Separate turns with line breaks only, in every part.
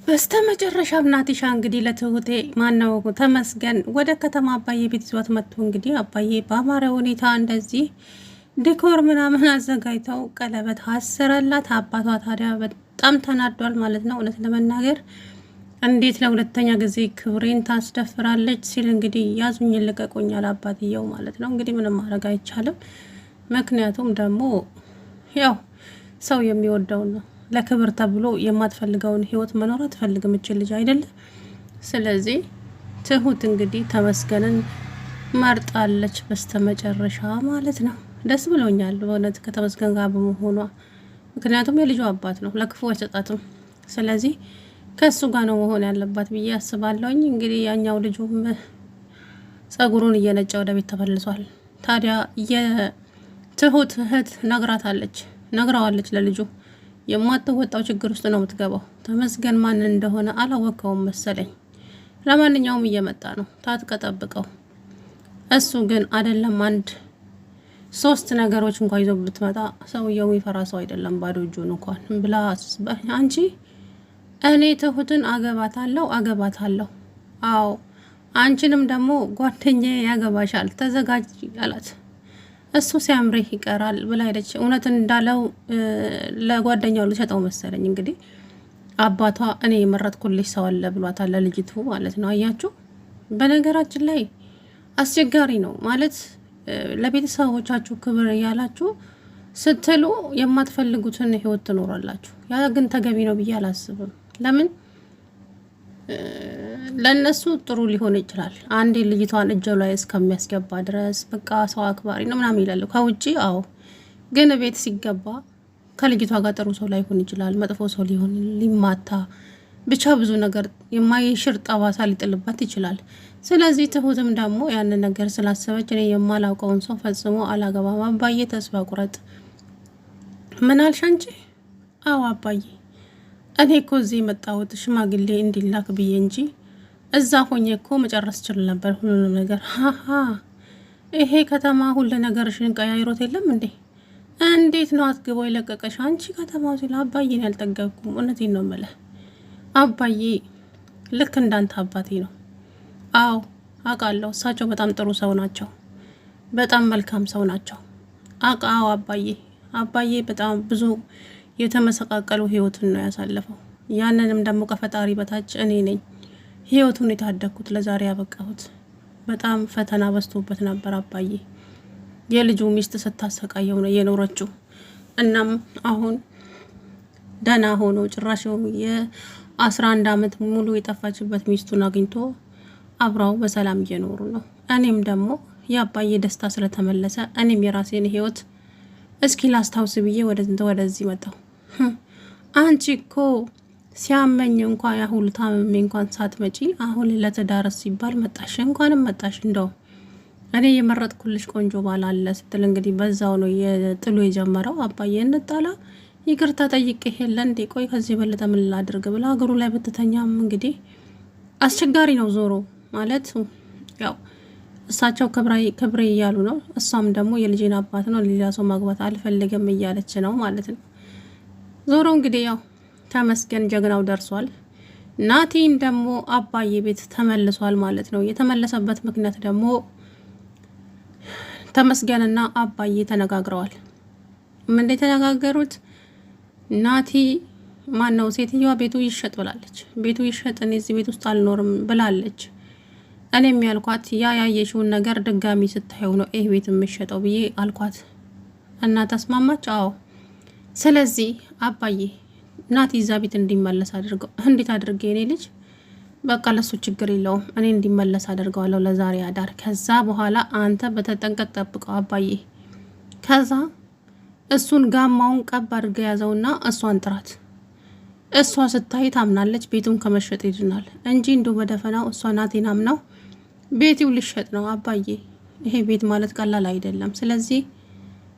በስተመጨረሻም ናቲሻ እንግዲህ ለትሁቴ ማነው ተመስገን ወደ ከተማ አባዬ ቤት ይዟት መጥቶ እንግዲህ አባዬ በአማረ ሁኔታ እንደዚህ ዲኮር ምናምን አዘጋጅተው ቀለበት አሰረላት። አባቷ ታዲያ በጣም ተናዷል ማለት ነው። እውነት ለመናገር እንዴት ለሁለተኛ ጊዜ ክብሬን ታስደፍራለች ሲል እንግዲህ ያዙኝ ልቀቁኛል አባትየው ማለት ነው። እንግዲህ ምንም ማድረግ አይቻልም። ምክንያቱም ደግሞ ያው ሰው የሚወደውን ነው። ለክብር ተብሎ የማትፈልገውን ህይወት መኖር አትፈልግም እችል ልጅ አይደለም። ስለዚህ ትሁት እንግዲህ ተመስገንን መርጣለች በስተመጨረሻ ማለት ነው። ደስ ብሎኛል በእውነት ከተመስገን ጋር በመሆኗ። ምክንያቱም የልጇ አባት ነው፣ ለክፉ አይሰጣትም። ስለዚህ ከሱ ጋር ነው መሆን ያለባት ብዬ አስባለሁኝ። እንግዲህ ያኛው ልጁም ጸጉሩን እየነጨ ወደ ቤት ተመልሷል። ታዲያ የትሁት እህት ነግራዋለች ለልጁ የማትወጣው ችግር ውስጥ ነው የምትገባው። ተመስገን ማን እንደሆነ አላወቀውም መሰለኝ። ለማንኛውም እየመጣ ነው፣ ታጥቀጠብቀው። እሱ ግን አይደለም አንድ 3 ነገሮች እንኳን ይዞ ብትመጣ ሰውየው የሚፈራ ሰው አይደለም። ባዶ እጁን እንኳን ብላ አንቺ እኔ ትሁትን አገባታለሁ። አዎ አንቺንም ደግሞ ጓደኛዬ ያገባሻል፣ ተዘጋጅ አላት። እሱ ሲያምርህ ይቀራል ብላ ሄደች። እውነት እንዳለው ለጓደኛው ልሰጠው መሰለኝ። እንግዲህ አባቷ እኔ የመረጥኩልሽ ሰው አለ ብሏታል ለልጅቱ ማለት ነው። አያችሁ፣ በነገራችን ላይ አስቸጋሪ ነው ማለት ለቤተሰቦቻችሁ ክብር እያላችሁ ስትሉ የማትፈልጉትን ህይወት ትኖራላችሁ። ያ ግን ተገቢ ነው ብዬ አላስብም። ለምን ለነሱ ጥሩ ሊሆን ይችላል። አንዴ ልጅቷን እጇ ላይ እስከሚያስገባ ድረስ በቃ ሰው አክባሪ ነው ምናምን ይላሉ ከውጪ። አዎ ግን ቤት ሲገባ ከልጅቷ ጋር ጥሩ ሰው ላይሆን ይችላል፣ መጥፎ ሰው ሊሆን ሊማታ፣ ብቻ ብዙ ነገር የማይሽር ጠባሳ ሊጥልባት ይችላል። ስለዚህ ትሁትም ደግሞ ያንን ነገር ስላሰበች እኔ የማላውቀውን ሰው ፈጽሞ አላገባም። አባዬ ተስፋ ቁረጥ። ምን አልሽ አንቺ? አዎ አባዬ እኔ እኮ እዚህ የመጣሁት ሽማግሌ እንዲላክ ብዬ እንጂ እዛ ሆኜ እኮ መጨረስ ችል ነበር ሁሉንም ነገር። ይሄ ከተማ ሁሉ ነገርሽን ቀያይሮት የለም እንዴ? እንዴት ነው አትግቦ የለቀቀሽ? አንቺ ከተማው ሲል አባዬን ያልጠገብኩም። እውነቴን ነው የምልህ አባዬ ልክ እንዳንተ አባቴ ነው። አዎ አውቃለሁ። እሳቸው በጣም ጥሩ ሰው ናቸው፣ በጣም መልካም ሰው ናቸው። አዎ አባዬ በጣም ብዙ የተመሰቃቀሉ ህይወትን ነው ያሳለፈው። ያንንም ደግሞ ከፈጣሪ በታች እኔ ነኝ ህይወቱን የታደግኩት ለዛሬ ያበቃሁት። በጣም ፈተና በዝቶበት ነበር አባዬ። የልጁ ሚስት ስታሰቃየው ነው የኖረችው። እናም አሁን ደህና ሆኖ ጭራሽው የ11 ዓመት ሙሉ የጠፋችበት ሚስቱን አግኝቶ አብረው በሰላም እየኖሩ ነው። እኔም ደግሞ የአባዬ ደስታ ስለተመለሰ እኔም የራሴን ህይወት እስኪ ላስታውስ ብዬ ወደዚህ መጣሁ። አንቺ እኮ ሲያመኝ እንኳን ያሁሉ ታመሜ እንኳን ሳትመጪ አሁን ለትዳር ሲባል መጣሽ። እንኳንም መጣሽ። እንደው እኔ የመረጥኩልሽ ቆንጆ ባል አለ ስትል እንግዲህ በዛው ነው የጥሉ የጀመረው። አባዬ እንጣላ ይቅርታ ጠይቄ ሄለ እንዴ? ቆይ ከዚህ በለጠ ምን ላድርግ ብላ እግሩ ላይ ብትተኛም እንግዲህ አስቸጋሪ ነው። ዞሮ ማለት ያው እሳቸው ክብሬ እያሉ ነው። እሷም ደግሞ የልጄን አባት ነው፣ ሌላ ሰው ማግባት አልፈልግም እያለች ነው ማለት ነው። ዞሮ እንግዲህ ያው ተመስገን ጀግናው ደርሷል። ናቲን ደግሞ አባዬ ቤት ተመልሷል ማለት ነው። የተመለሰበት ምክንያት ደግሞ ተመስገንና አባዬ ተነጋግረዋል። ምን የተነጋገሩት? ናቲ ማነው ሴትዮዋ ቤቱ ይሸጥ ብላለች። ቤቱ ይሸጥ፣ እኔ እዚህ ቤት ውስጥ አልኖርም ብላለች። እኔም ያልኳት ያየሽውን ነገር ድጋሚ ስታየው ነው ይህ ቤት የሚሸጠው ብዬ አልኳት እና ተስማማች። አዎ ስለዚህ አባዬ ናቲ እዛ ቤት እንዲመለስ አድርገው። እንዴት አድርጌ? እኔ ልጅ በቃ ለሱ ችግር የለውም፣ እኔ እንዲመለስ አድርገዋለሁ ለዛሬ አዳር። ከዛ በኋላ አንተ በተጠንቀቅ ጠብቀው አባዬ። ከዛ እሱን ጋማውን ቀብ አድርገ ያዘውና እሷን ጥራት። እሷ ስታይ ታምናለች፣ ቤቱን ከመሸጥ ይድናል እንጂ እንዶ በደፈናው እሷ ናቲን አምናው ቤቱ ሊሸጥ ነው። አባዬ ይሄ ቤት ማለት ቀላል አይደለም፣ ስለዚህ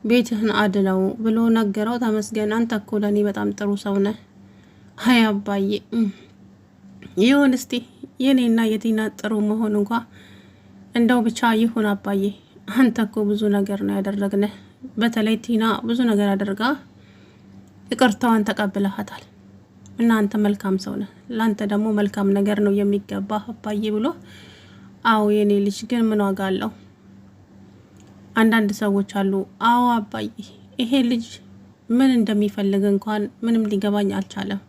ቤትህን አድነው ብሎ ነገረው። ተመስገን አንተ እኮ ለእኔ በጣም ጥሩ ሰው ነህ። ሀይ አባዬ ይሁን እስቲ የኔና የቲና ጥሩ መሆን እንኳ እንደው ብቻ ይሁን አባዬ። አንተ እኮ ብዙ ነገር ነው ያደረግነህ። በተለይ ቲና ብዙ ነገር አድርጋ ይቅርታዋን ተቀብለሃታል። እናንተ መልካም ሰው ነህ፣ ላንተ ደግሞ መልካም ነገር ነው የሚገባ አባዬ ብሎ አዎ የኔ ልጅ ግን ምን ዋጋ አለው? አንዳንድ ሰዎች አሉ አዎ አባዬ ይሄ ልጅ ምን እንደሚፈልግ እንኳን ምንም ሊገባኝ አልቻለም።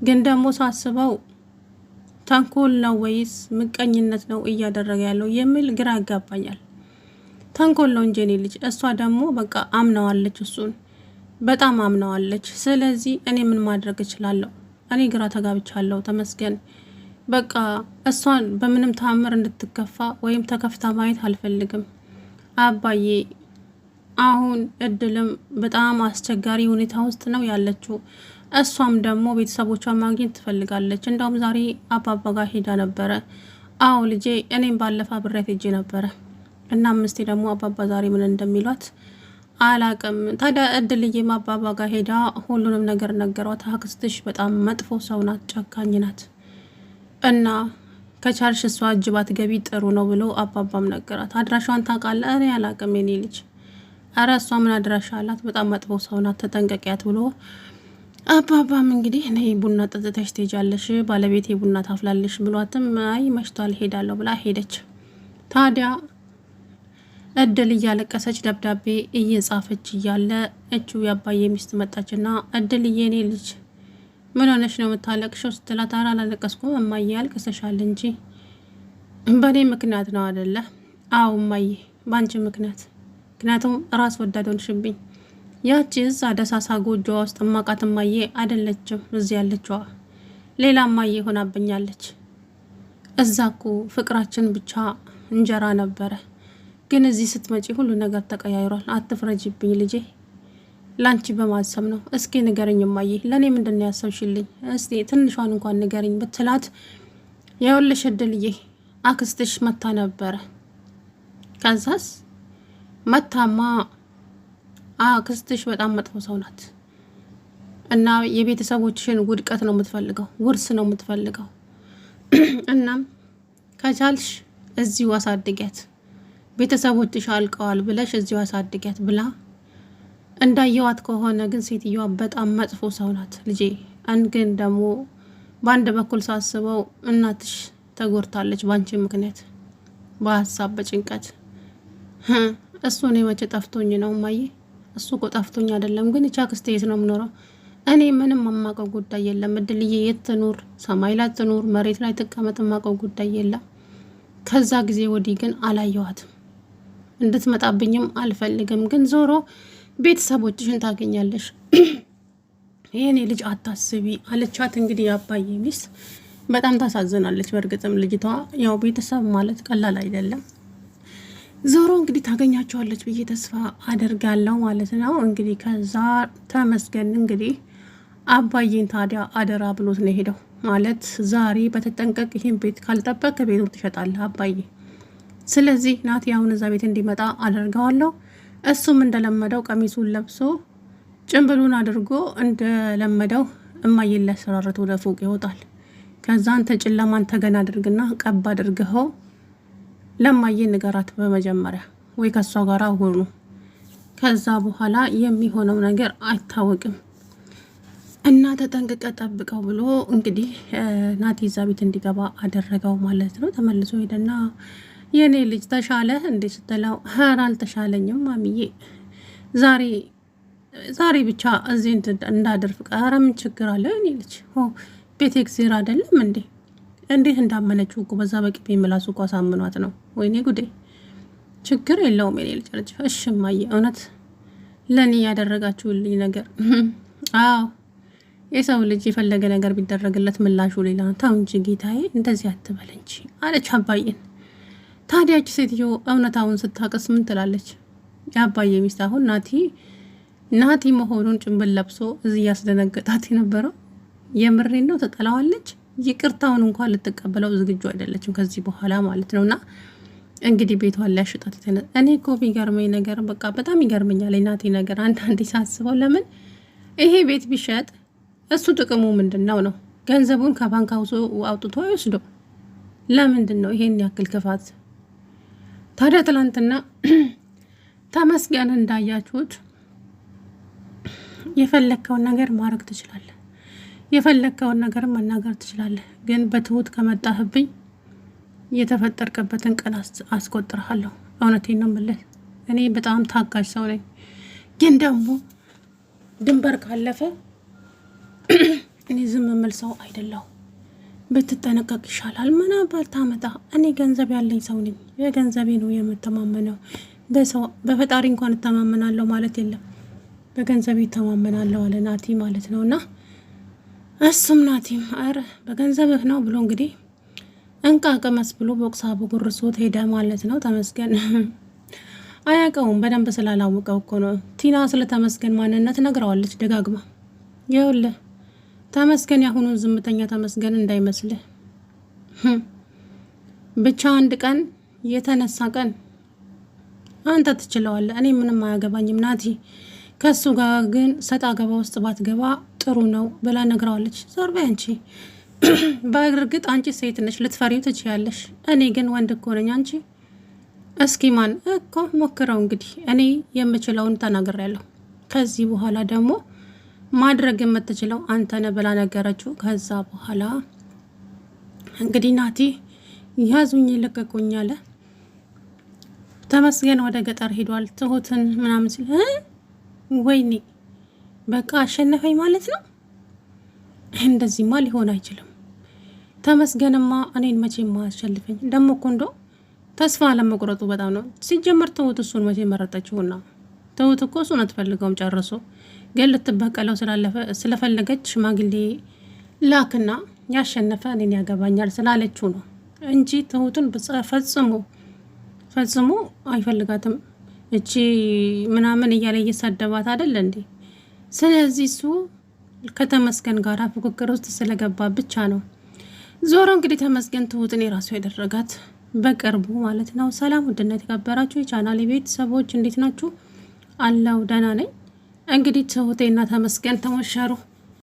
ግን ደግሞ ሳስበው ተንኮል ነው ወይስ ምቀኝነት ነው እያደረገ ያለው የሚል ግራ ያጋባኛል። ተንኮል ነው እንጂ የኔ ልጅ። እሷ ደግሞ በቃ አምነዋለች፣ እሱን በጣም አምነዋለች። ስለዚህ እኔ ምን ማድረግ እችላለሁ? እኔ ግራ ተጋብቻለሁ። ተመስገን በቃ እሷን በምንም ተአምር እንድትከፋ ወይም ተከፍታ ማየት አልፈልግም አባዬ። አሁን እድልም በጣም አስቸጋሪ ሁኔታ ውስጥ ነው ያለችው። እሷም ደግሞ ቤተሰቦቿን ማግኘት ትፈልጋለች። እንደውም ዛሬ አባባ ጋር ሄዳ ነበረ። አዎ ልጄ፣ እኔም ባለፈ ብሬት ሄጄ ነበረ እና ምስቴ ደግሞ አባባ ዛሬ ምን እንደሚሏት አላቅም። ታዲያ እድልዬም አባባ ጋር ሄዳ ሁሉንም ነገር ነገሯት። አክስትሽ በጣም መጥፎ ሰው ናት፣ ጨካኝ ናት እና ከቻልሽ እሷ እጅ ባትገቢ ጥሩ ነው ብሎ አባባም ነገራት። አድራሿን ታውቃለህ? እኔ አላቅም የኔ ልጅ። አረ እሷ ምን አድራሻ አላት? በጣም መጥፎ ሰው ናት፣ ተጠንቀቂያት ብሎ አባባም እንግዲህ እኔ ቡና ጠጥተሽ ትሄጃለሽ፣ ባለቤቴ ቡና ታፍላለሽ ብሏትም አይ መሽቷል ሄዳለሁ ብላ ሄደች። ታዲያ እድል እያለቀሰች ደብዳቤ እየጻፈች እያለ እቹ የአባዬ ሚስት መጣችና እድልዬ የኔ ልጅ ምን ሆነሽ ነው የምታለቅሽው? ስትላት ኧረ አላለቀስኩም እማዬ፣ ያልቅሰሻል እንጂ በእኔ ምክንያት ነው አይደለ? አዎ እማዬ በአንቺ ምክንያት። ምክንያቱም ራስ ወዳድ ሆንሽብኝ። ያቺ እዛ ደሳሳ ጎጆዋ ውስጥ እማቃት እማዬ አይደለችም እዚህ ያለችዋ፣ ሌላ እማዬ ሆናብኛለች። እዛ እኮ ፍቅራችን ብቻ እንጀራ ነበረ፣ ግን እዚህ ስትመጪ ሁሉ ነገር ተቀያይሯል። አትፍረጅብኝ ልጄ፣ ላንቺ በማሰብ ነው። እስኪ ንገረኝ እማዬ፣ ለእኔ ምንድን ነው ያሰብሽልኝ? እስቲ ትንሿን እንኳን ንገረኝ ብትላት የውልሽ እድልዬ አክስትሽ መታ ነበረ። ከዛስ መታማ አክስትሽ በጣም መጥፎ ሰው ናት እና የቤተሰቦችሽን ውድቀት ነው የምትፈልገው፣ ውርስ ነው የምትፈልገው። እናም ከቻልሽ እዚሁ አሳድጊያት፣ ቤተሰቦችሽ አልቀዋል ብለሽ እዚሁ አሳድጊያት ብላ። እንዳየዋት ከሆነ ግን ሴትዮዋ በጣም መጥፎ ሰው ናት ልጄ። ግን ደግሞ በአንድ በኩል ሳስበው እናትሽ ተጎድታለች ባንቺ ምክንያት፣ በሀሳብ በጭንቀት። እሱ እኔ መቼ ጠፍቶኝ ነው እማዬ? እሱ እኮ ጠፍቶኝ አይደለም፣ ግን እቻ አክስቴ የት ነው የምኖረው? እኔ ምንም የማውቀው ጉዳይ የለም። እድልዬ የት ትኑር፣ ሰማይ ላይ ትኑር፣ መሬት ላይ ትቀመጥ፣ የማውቀው ጉዳይ የለም። ከዛ ጊዜ ወዲህ ግን አላየዋትም፣ እንድትመጣብኝም አልፈልግም። ግን ዞሮ ቤተሰቦችሽን ታገኛለሽ የኔ ልጅ አታስቢ አለቻት። እንግዲህ የአባዬ ሚስት በጣም ታሳዝናለች። በእርግጥም ልጅቷ ያው ቤተሰብ ማለት ቀላል አይደለም። ዞሮ እንግዲህ ታገኛቸዋለች ብዬ ተስፋ አደርጋለሁ ማለት ነው። እንግዲህ ከዛ ተመስገን እንግዲህ አባዬን ታዲያ አደራ ብሎት ነው ሄደው ማለት ዛሬ በተጠንቀቅ ይህን ቤት ካልጠበቅ ቤቱ ትሸጣለህ አባዬ። ስለዚህ ናቲ አሁን እዛ ቤት እንዲመጣ አደርገዋለሁ። እሱም እንደለመደው ቀሚሱን ለብሶ ጭንብሉን አድርጎ እንደለመደው እማዬን ሊያሰራረት ወደ ፎቅ ይወጣል። ከዛ አንተ ጨለማን ተገና አድርግና ቀብ አድርገኸው ለማዬ ንገራት በመጀመሪያ፣ ወይ ከሷ ጋር ሆኑ። ከዛ በኋላ የሚሆነው ነገር አይታወቅም እና ተጠንቅቀ ጠብቀው ብሎ እንግዲህ ናቲ እዛ ቤት እንዲገባ አደረገው ማለት ነው። ተመልሶ ሄደና የኔ ልጅ ተሻለ እንዴ ስትለው ኧረ አልተሻለኝም ማሚዬ፣ ዛሬ ብቻ እዚህ እንዳድር ፍቃድ። ኧረ ምን ችግር አለ የኔ ልጅ? ቤት ኤግዜር አይደለም እንዴ? እንዴት እንዳመነችው እኮ በዛ በቅቤ ምላሱ እኮ አሳምኗት ነው። ወይኔ ጉዴ! ችግር የለውም የኔ ልጅ አለች። እሺ እማዬ፣ እውነት ለእኔ ያደረጋችሁልኝ ነገር አዎ፣ የሰው ልጅ የፈለገ ነገር ቢደረግለት ምላሹ ሌላ ነው። ተው እንጂ ጌታዬ፣ እንደዚህ አትበል እንጂ አለች አባዬን። ታዲያች ሴትዮ እውነታውን ስታቀስ ምን ትላለች? የአባዬ ሚስት አሁን ናቲ መሆኑን ጭንብል ለብሶ እዚህ ያስደነገጣት የነበረው የምሬን ነው። ተጠላዋለች። ይቅርታውን እንኳን ልትቀበለው ዝግጁ አይደለችም ከዚህ በኋላ ማለት ነውና እንግዲህ ቤቷን ሊያሽጣት እኔ እኮ ቢገርመኝ ነገር በቃ በጣም ይገርመኛል ናቲ ነገር አንዳንዴ ሳስበው። ለምን ይሄ ቤት ቢሸጥ እሱ ጥቅሙ ምንድን ነው? ገንዘቡን ከባንክ አውጥቶ አይወስደው? ለምንድን ነው ይሄን ያክል ክፋት? ታዲያ ትላንትና ተመስገን እንዳያችሁት የፈለከውን ነገር ማድረግ ትችላለህ። የፈለግከውን ነገር መናገር ትችላለህ፣ ግን በትሁት ከመጣህብኝ የተፈጠርክበትን ቀን አስቆጥርሃለሁ። እውነቴን ነው የምልህ። እኔ በጣም ታጋሽ ሰው ነኝ፣ ግን ደግሞ ድንበር ካለፈ እኔ ዝም የምል ሰው አይደለሁ። ብትጠነቀቅ ይሻላል። ምን አባል ታመጣ? እኔ ገንዘብ ያለኝ ሰው ነኝ። የገንዘቤ ነው የምተማመነው። በፈጣሪ እንኳን እተማመናለሁ ማለት የለም፣ በገንዘቤ እተማመናለሁ አለ ናቲ ማለት ነው። እና እሱም ናቲም አረ በገንዘብህ ነው ብሎ እንግዲህ እንቃ ቀመስ ብሎ ቦክሳ በጉርሶት ሄደ ማለት ነው። ተመስገን አያውቀውም፣ በደንብ ስላላወቀው እኮ ነው። ቲና ስለ ተመስገን ማንነት ነግረዋለች ደጋግማ። ይኸውልህ ተመስገን ያሁኑ ዝምተኛ ተመስገን እንዳይመስልህ፣ ብቻ አንድ ቀን የተነሳ ቀን አንተ ትችለዋለህ። እኔ ምንም አያገባኝም ናቲ፣ ከሱ ጋር ግን ሰጣ ገባ ውስጥ ባትገባ ጥሩ ነው ብላ ነግረዋለች። ዞር በይ አንቺ። በእርግጥ አንቺ ሴት ነሽ፣ ልትፈሪው ትችያለሽ። እኔ ግን ወንድ እኮ ነኝ። አንቺ እስኪ ማን እኮ ሞክረው እንግዲህ። እኔ የምችለውን ተናግሬያለሁ። ከዚህ በኋላ ደግሞ ማድረግ የምትችለው አንተ ነህ ብላ ነገረችው። ከዛ በኋላ እንግዲህ ናቲ ያዙኝ ልቀቁኝ አለ። ተመስገን ወደ ገጠር ሄዷል። ትሁትን ምናምን ሲል ወይኔ በቃ አሸነፈኝ ማለት ነው። እንደዚህማ ሊሆን አይችልም። ተመስገንማ እኔን መቼም አያሸንፈኝ። ደግሞ እኮ እንደው ተስፋ አለመቁረጡ በጣም ነው። ሲጀመር ትሁት እሱን መቼ መረጠችውና? ትሁት እኮ እሱን አትፈልገውም ጨርሶ። ግን ልትበቀለው ስለፈለገች ሽማግሌ ላክና ያሸነፈ እኔን ያገባኛል ስላለችው ነው እንጂ ትሁትን ፈጽሞ አይፈልጋትም። እቺ ምናምን እያለ እየሳደባት አይደል እንዴ? ስለዚህ እሱ ከተመስገን ጋር ፉክክር ውስጥ ስለገባ ብቻ ነው። ዞሮ እንግዲህ ተመስገን ትሁትን የራሱ ያደረጋት በቅርቡ ማለት ነው። ሰላም ውድና የተከበራችሁ የቻናሌ ቤተሰቦች እንዴት ናችሁ? አለው ደህና ነኝ። እንግዲህ ትሁቴና ተመስገን ተሞሸሩ።